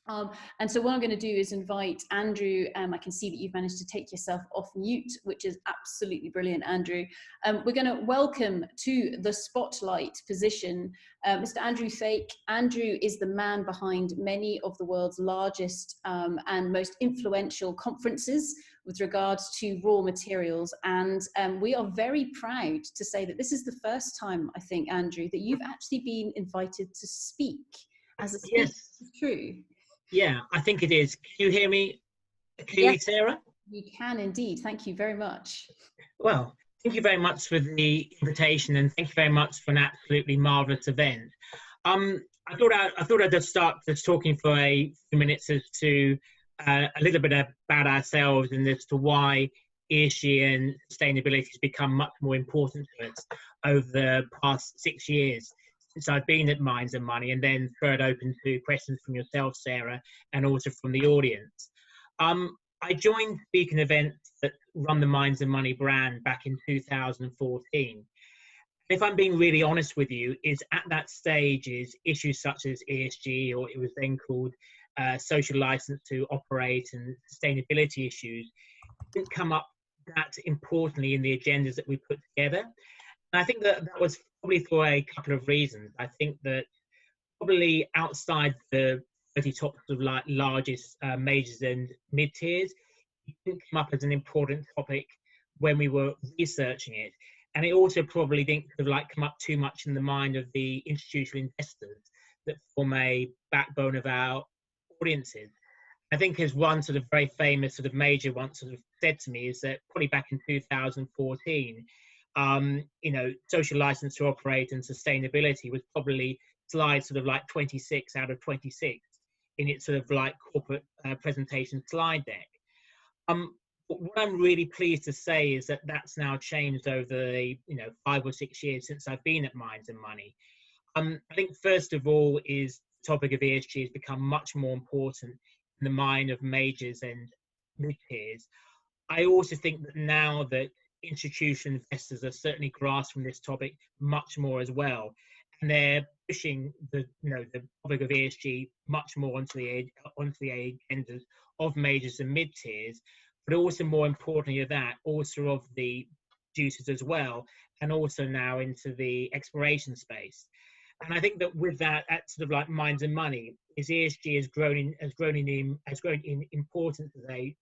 And so what I'm going to do is invite Andrew. I can see that you've managed to take yourself off mute, which is absolutely brilliant, Andrew. We're going to welcome to the spotlight position Mr. Andrew Thake. Andrew is the man behind many of the world's largest and most influential conferences with regards to raw materials. And we are very proud to say that this is the first time, I think, Andrew, that you've actually been invited to speak as a speaker. Yes. True. Yeah, I think it is. Can you hear me clearly, Yes, Sarah? you can indeed. Thank you very much. Well, thank you very much for the invitation, and thank you very much for an absolutely marvelous event. I thought I'd just start just talking for a few minutes as to a little bit about ourselves and as to why ESG and sustainability has become much more important to us over the past 6 years since I've been at Minds and Money, and then throw it open to questions from yourself, Sarah, and also from the audience. I joined speaking events that run the Minds and Money brand back in 2014. If I'm being really honest with you, is at that stage is issues such as ESG, or it was then called social license to operate, and sustainability issues didn't come up that importantly in the agendas that we put together. And I think that that was probably for a couple of reasons. I think that probably outside the 30 top sort of like largest majors and mid tiers, it didn't come up as an important topic when we were researching it. And it also probably didn't sort of like come up too much in the mind of the institutional investors that form a backbone of our audiences. I think as one sort of very famous sort of major once sort of said to me is that probably back in 2014, social license to operate and sustainability was probably slide sort of like 26 out of 26 in its sort of like corporate presentation slide deck. But what I'm really pleased to say is that that's now changed over the 5 or 6 years since I've been at Minds and Money. I think first of all is the topic of ESG has become much more important in the mind of majors and mid-tiers. I also think that now that institutional investors are certainly grasping this topic much more as well, and they're pushing the topic of ESG much more onto the agendas of majors and mid tiers, but also more importantly of that, also of the producers as well, and also now into the exploration space. And I think that with that, at sort of like Minds and Money, is ESG has grown in importance as a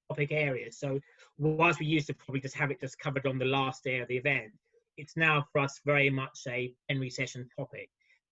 topic area. So whilst we used to probably just have it just covered on the last day of the event, it's now for us very much a plenary session topic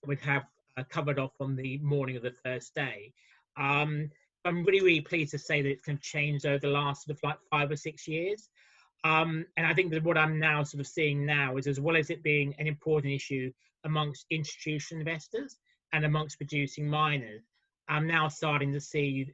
that we'd have covered off on the morning of the first day. I'm really, really pleased to say that it's kind of changed over the last sort of like 5 or 6 years. And I think that what I'm now sort of seeing now is, as well as it being an important issue amongst institutional investors and amongst producing miners, I'm now starting to see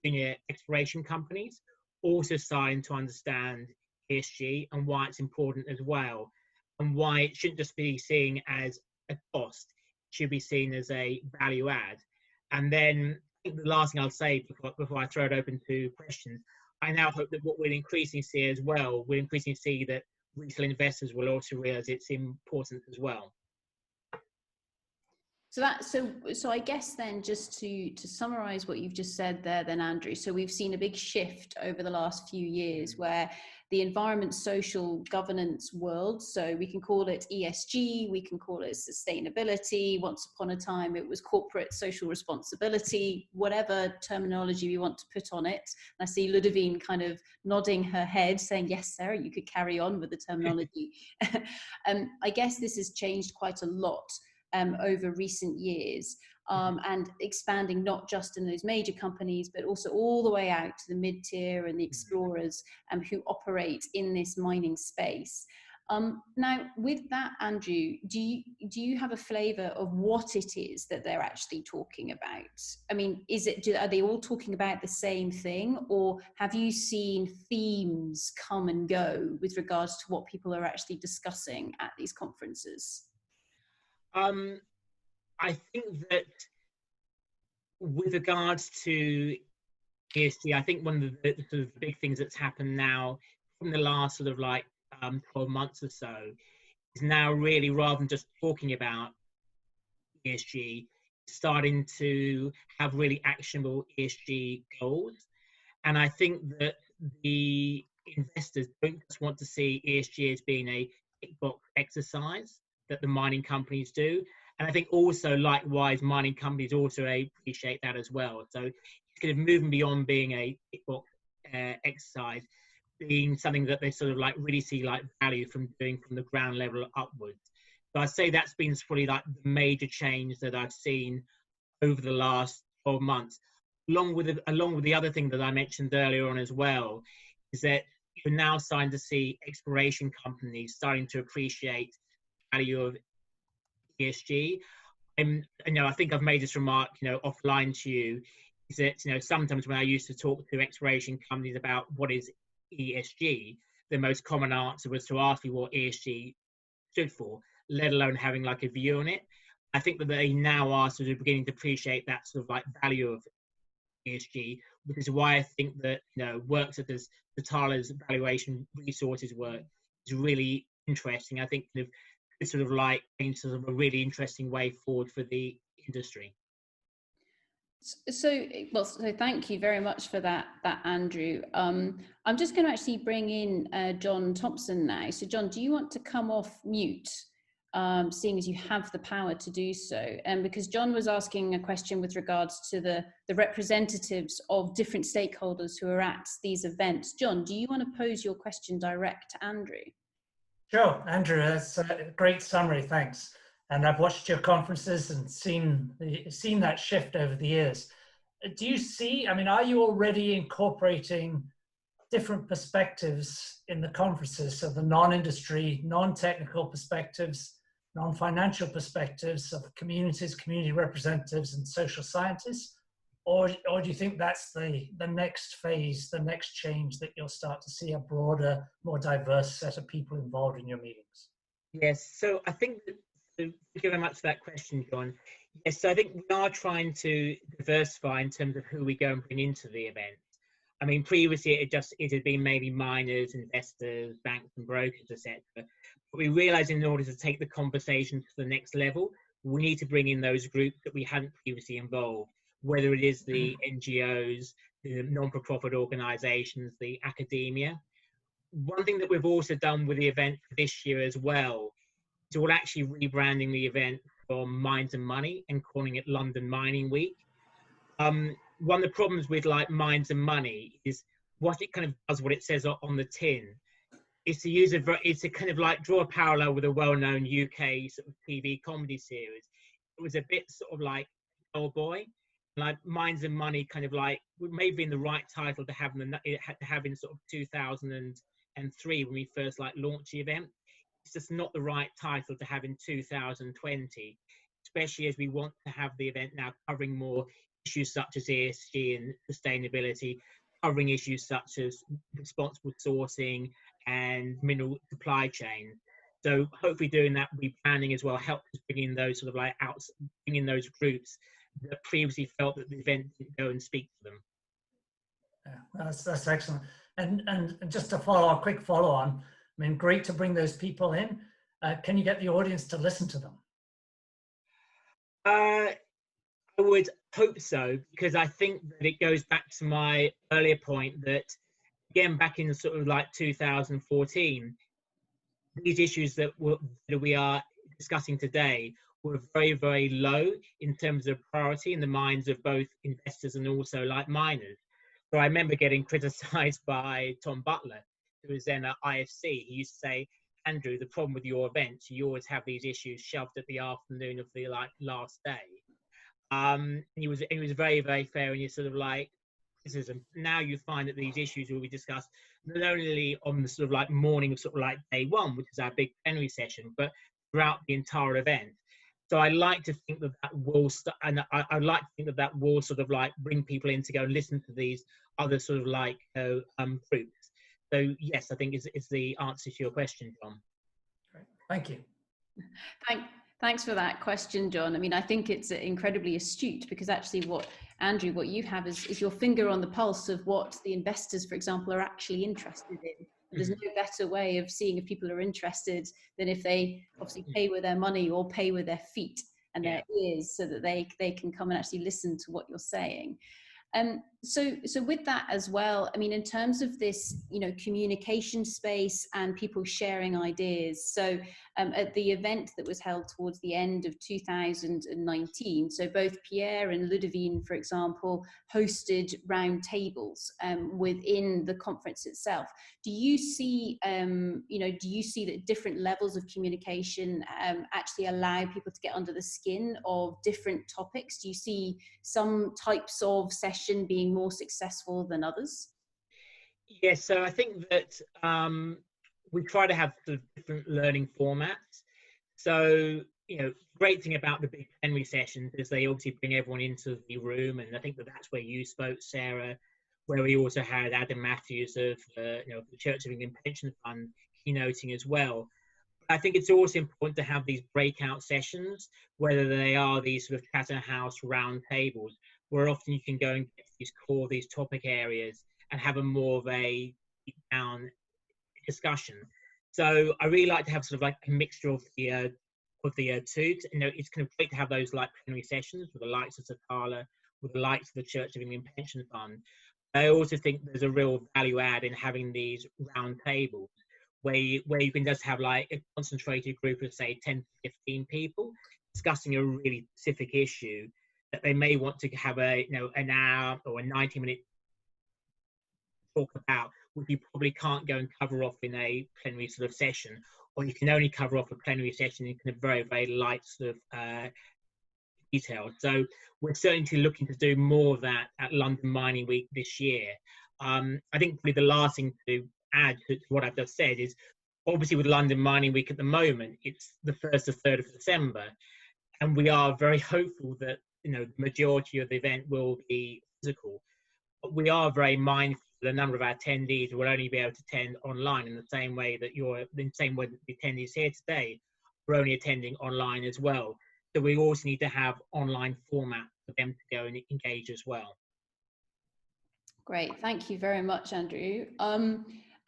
junior exploration companies also starting to understand ESG and why it's important as well, and why it shouldn't just be seen as a cost, it should be seen as a value add. And then I think the last thing I'll say before I throw it open to questions, I now hope that what we'll increasingly see as well, we'll increasingly see that retail investors will also realize its importance as well. So I guess then, just to summarize what you've just said there then, Andrew, so we've seen a big shift over the last few years where the environment, social governance world, so we can call it ESG, we can call it sustainability, once upon a time it was corporate social responsibility, whatever terminology we want to put on it. And I see Ludovine kind of nodding her head saying, yes, Sarah, you could carry on with the terminology. I guess this has changed quite a lot over recent years, and expanding not just in those major companies, but also all the way out to the mid-tier and the explorers who operate in this mining space. Now, with that, Andrew, do you have a flavour of what it is that they're actually talking about? I mean, are they all talking about the same thing, or have you seen themes come and go with regards to what people are actually discussing at these conferences? I think that with regards to ESG, I think one of the sort of big things that's happened now from the last sort of like 12 months or so is now really, rather than just talking about ESG, starting to have really actionable ESG goals. And I think that the investors don't just want to see ESG as being a tick box exercise that the mining companies do. And I think also, likewise, mining companies also appreciate that as well. So it's kind of moving beyond being a tick box exercise, being something that they sort of like really see like value from doing from the ground level upwards. So I'd say that's been probably like the major change that I've seen over the last 12 months. Along with the other thing that I mentioned earlier on as well, is that you're now starting to see exploration companies starting to appreciate the value of ESG. And I think I've made this remark, offline to you, is that sometimes when I used to talk to exploration companies about what is ESG, the most common answer was to ask me what ESG stood for, let alone having like a view on it. I think that they now are sort of beginning to appreciate that sort of like value of ESG, which is why I think that work such as the Tara's valuation resources work is really interesting. I think it's sort of like sort of a really interesting way forward for the industry. So thank you very much for that, Andrew. I'm just going to actually bring in John Thompson now. So John, do you want to come off mute, seeing as you have the power to do so? And because John was asking a question with regards to the representatives of different stakeholders who are at these events. John, do you want to pose your question direct to Andrew? Sure, Andrew, that's a great summary, thanks. And I've watched your conferences and seen that shift over the years. Do you see, are you already incorporating different perspectives in the conferences, so the non-industry, non-technical perspectives, non-financial perspectives of communities, community representatives, and social scientists? Or do you think that's the next phase, the next change, that you'll start to see a broader, more diverse set of people involved in your meetings? Yes, so I think thank you very much for that question, John. Yes, so I think we are trying to diversify in terms of who we go and bring into the event. Previously it had been maybe miners, investors, banks and brokers, etc. But we realized in order to take the conversation to the next level, we need to bring in those groups that we hadn't previously involved, whether it is the NGOs, the non-for-profit organizations, the academia. One thing that we've also done with the event for this year as well is we're actually rebranding the event from Mines and Money and calling it London Mining Week. One of the problems with like Mines and Money is what it kind of does, what it says on the tin, is to kind of like draw a parallel with a well-known UK sort of TV comedy series. It was a bit sort of like Oh Boy, like Mines and Money kind of like maybe in the right title to have in sort of 2003 when we first like launched the event. It's just not the right title to have in 2020, especially as we want to have the event now covering more issues such as ESG and sustainability, covering issues such as responsible sourcing and mineral supply chain. So hopefully doing that replanning as well helps us bring in those sort of like bring in those groups that previously felt that the event didn't go and speak to them. Yeah, that's excellent. And just to quick follow on, great to bring those people in. Can you get the audience to listen to them? I would hope so, because I think that it goes back to my earlier point that, again, back in sort of like 2014, these issues that we are discussing today were very, very low in terms of priority in the minds of both investors and also like miners. So I remember getting criticized by Tom Butler, who was then at IFC. He used to say, Andrew, the problem with your events, you always have these issues shoved at the afternoon of the like last day. He was very, very fair in his sort of like criticism. Now you find that these issues will be discussed not only on the sort of like morning of sort of like day one, which is our big plenary session, but throughout the entire event. So I like to think that will and I like to think that will sort of like bring people in to go and listen to these other sort of like groups. So yes, I think it's the answer to your question, John. Great. Thank you. Thanks for that question, John. I think it's incredibly astute, because actually what you have is your finger on the pulse of what the investors, for example, are actually interested in. And there's no better way of seeing if people are interested than if they obviously pay with their money or pay with their feet. and their ears, so that they can come and actually listen to what you're saying. So with that as well, I mean, in terms of this, communication space and people sharing ideas. So at the event that was held towards the end of 2019, so both Pierre and Ludovine, for example, hosted round tables within the conference itself. Do you see, that different levels of communication actually allow people to get under the skin of different topics? Do you see some types of session being more successful than others? Yes, so I think that we try to have sort of different learning formats. So, great thing about the big plenary sessions is they obviously bring everyone into the room, and I think that's where you spoke, Sarah, where we also had Adam Matthews of the Church of England Pension Fund keynoting as well. I think it's also important to have these breakout sessions, whether they are these sort of Chatham House round tables, where often you can go and get these topic areas and have a more of a deep down discussion. So I really like to have sort of like a mixture of the two. It's kind of great to have those like plenary sessions with the likes of Sakala, with the likes of the Church of England Pension Fund. I also think there's a real value add in having these round tables where you can just have like a concentrated group of say 10 to 15 people discussing a really specific issue that they may want to have an hour or a 90-minute talk about, which you probably can't go and cover off in a plenary sort of session, or you can only cover off a plenary session in kind of very, very light sort of detail. So we're certainly looking to do more of that at London Mining Week this year. I think probably the last thing to add to what I've just said is, obviously with London Mining Week at the moment, it's the 1st to 3rd of December, and we are very hopeful that the majority of the event will be physical. But we are very mindful that a number of our attendees will only be able to attend online in the same way that the attendees here today are only attending online as well. So we also need to have online format for them to go and engage as well. Great, thank you very much, Andrew.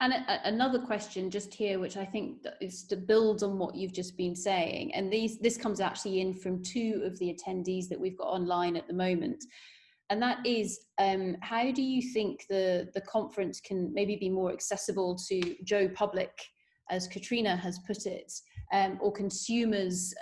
And another question just here, which I think is to build on what you've just been saying, and this comes actually in from two of the attendees that we've got online at the moment, and that is, how do you think the conference can maybe be more accessible to Joe Public, as Katrina has put it, or consumers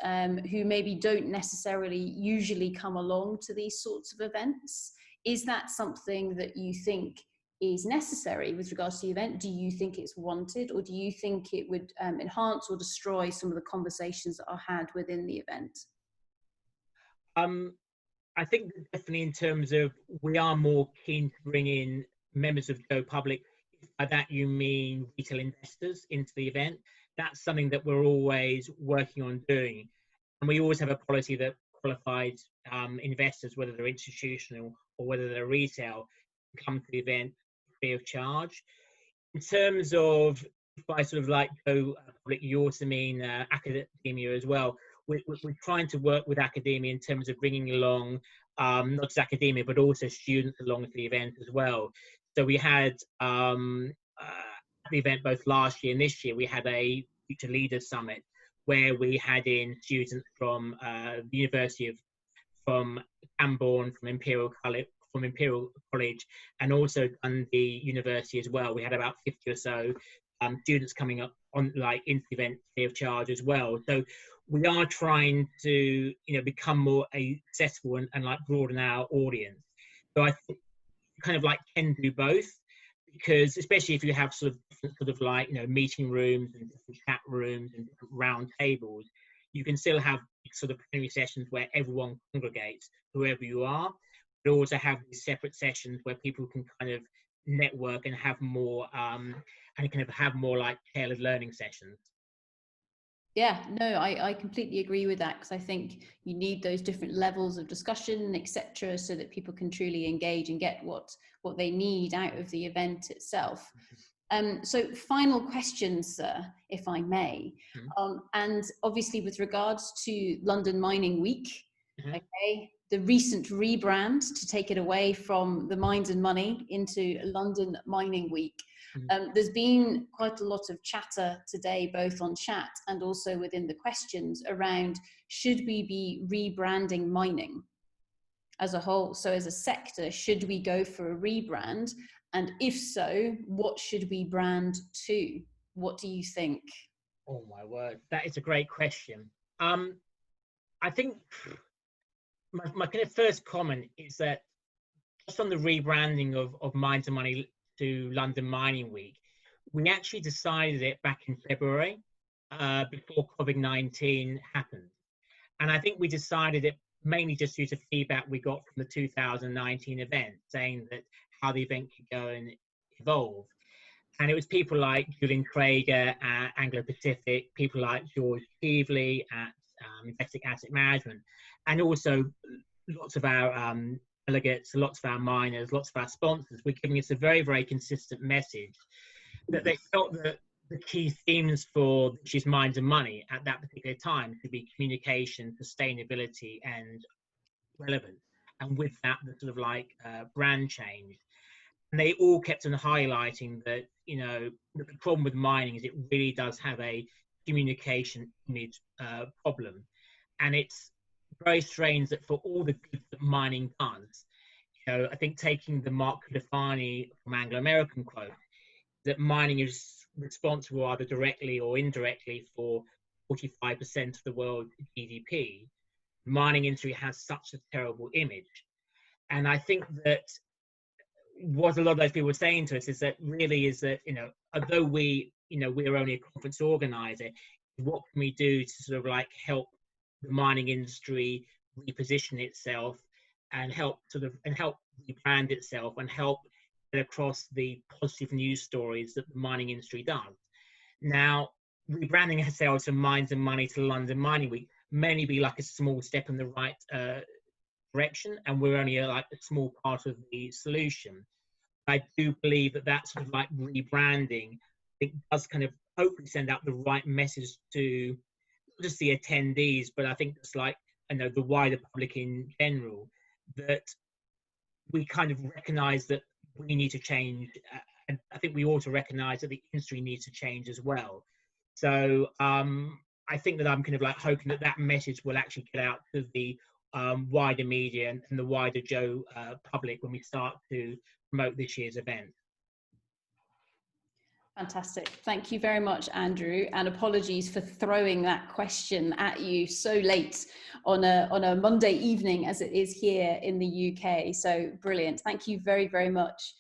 who maybe don't necessarily usually come along to these sorts of events? Is that something that you think is necessary with regards to the event? Do you think it's wanted, or do you think it would enhance or destroy some of the conversations that are had within the event? I think definitely in terms of, we are more keen to bring in members of Joe Public. By that you mean retail investors into the event. That's something that we're always working on doing. And we always have a policy that qualified investors, whether they're institutional or whether they're retail, come to the event free of charge. In terms of, by sort of like Joe Public, you also mean academia as well. We're trying to work with academia in terms of bringing along not just academia, but also students along to the event as well. So we had at the event both last year and this year, we had a Future Leaders Summit where we had in students from the University from Camborne, from Imperial College, and also Dundee University as well. We had about 50 or so students coming up on into the event free of charge as well. So we are trying to become more accessible and broaden our audience. So I think kind of can do both, because especially if you have sort of meeting rooms and different chat rooms and different round tables, you can still have sort of plenary sessions where everyone congregates, whoever you are, but also have these separate sessions where people can kind of network and have more tailored learning sessions. Yeah, no, I completely agree with that, because I think you need those different levels of discussion, etc., so that people can truly engage and get what they need out of the event itself. So final questions, if I may. And obviously with regards to London Mining Week, okay, the recent rebrand to take it away from the Mines and Money into London Mining Week. There's been quite a lot of chatter today, both on chat and also within the questions, around should we be rebranding mining as a whole? So as a sector, should we go for a rebrand? And if so, what should we brand to? What do you think? Oh my word, that is a great question. I think my kind of first comment is that just on the rebranding of Mine to Money to London Mining Week, we actually decided it back in February, before COVID-19 happened. And I think we decided it mainly just due to feedback we got from the 2019 event, saying that how the event could go and evolve. And it was people like Julian Krager at Anglo Pacific, people like George Keevely at Investec Asset Management, and also lots of our delegates, lots of our miners, lots of our sponsors were giving us a very, very consistent message that they felt that the key themes for She's Mines and Money at that particular time should be communication, sustainability, and relevance. And with that, the sort of like brand change. And they all kept on highlighting that, you know, the problem with mining is it really does have a communication image problem. And it's very strange that for all the good that mining does, you know, I think taking the Mark Cutifani from Anglo American quote, that mining is responsible either directly or indirectly for 45% of the world GDP, the mining industry has such a terrible image. And I think that what a lot of those people were saying to us is that really is that, you know, although we, you know, we're only a conference organizer, what can we do to sort of like help the mining industry reposition itself and help rebrand itself and help get across the positive news stories that the mining industry does. Now, rebranding ourselves from Mines and Money to London Mining Week may be like a small step in the right direction, and we're only like a small part of the solution. I do believe that that sort of like rebranding, I think, does kind of hopefully send out the right message to not just the attendees, but I think it's like, you know, the wider public in general, that we kind of recognise that we need to change, and I think we ought to recognise that the industry needs to change as well. So I think that I'm kind of like hoping that that message will actually get out to the wider media and the wider Joe public when we start to promote this year's event. Fantastic. Thank you very much, Andrew, and apologies for throwing that question at you so late on a Monday evening as it is here in the UK. So brilliant. Thank you very, very much.